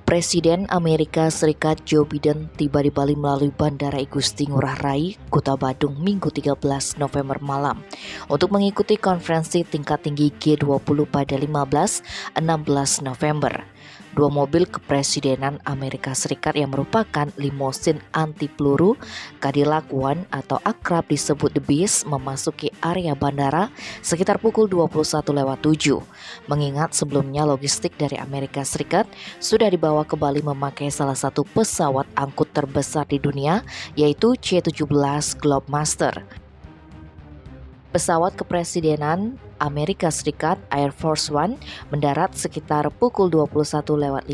Presiden Amerika Serikat Joe Biden tiba di Bali melalui Bandara Igusti Ngurah Rai, Kota Badung, Minggu 13 November malam untuk mengikuti konferensi tingkat tinggi G20 pada 15-16 November. Dua mobil kepresidenan Amerika Serikat yang merupakan limosin anti peluru Cadillac One atau akrab disebut The Beast memasuki area bandara sekitar pukul 21:07. Mengingat sebelumnya logistik dari Amerika Serikat sudah dibawa ke Bali memakai salah satu pesawat angkut terbesar di dunia, yaitu C-17 Globemaster. Pesawat kepresidenan Amerika Serikat Air Force One mendarat sekitar pukul 21:50.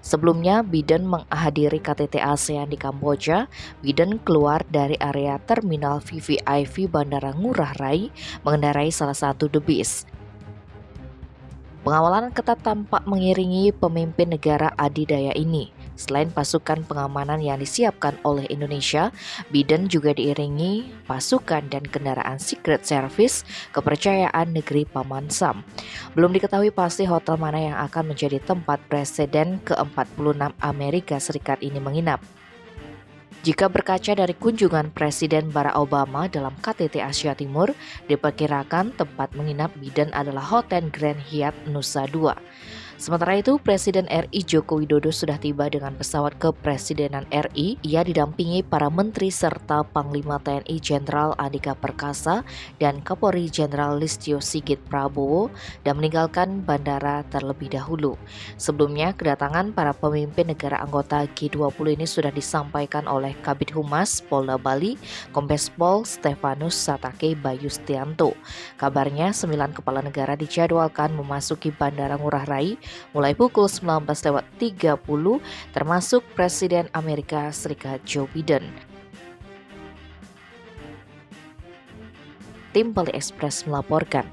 Sebelumnya, Biden menghadiri KTT ASEAN di Kamboja. Biden keluar dari area terminal VVIP Bandara Ngurah Rai mengendarai salah satu The Beast. Pengawalan ketat tampak mengiringi pemimpin negara adidaya ini. Selain pasukan pengamanan yang disiapkan oleh Indonesia, Biden juga diiringi pasukan dan kendaraan Secret Service kepercayaan negeri Paman Sam. Belum diketahui pasti hotel mana yang akan menjadi tempat Presiden ke-46 Amerika Serikat ini menginap. Jika berkaca dari kunjungan Presiden Barack Obama dalam KTT Asia Timur, diperkirakan tempat menginap Biden adalah Hotel Grand Hyatt Nusa Dua. Sementara itu, Presiden RI Joko Widodo sudah tiba dengan pesawat kepresidenan RI. Ia didampingi para menteri serta Panglima TNI Jenderal Andika Perkasa dan Kapolri Jenderal Listio Sigit Prabowo dan meninggalkan bandara terlebih dahulu. Sebelumnya, kedatangan para pemimpin negara anggota G20 ini sudah disampaikan oleh Kabid Humas Polda Bali, Kombes Pol Stefanus Satake Bayustianto. Kabarnya 9 kepala negara dijadwalkan memasuki Bandara Ngurah Rai mulai pukul 19:30 termasuk Presiden Amerika Serikat Joe Biden. Tim Bali Express melaporkan.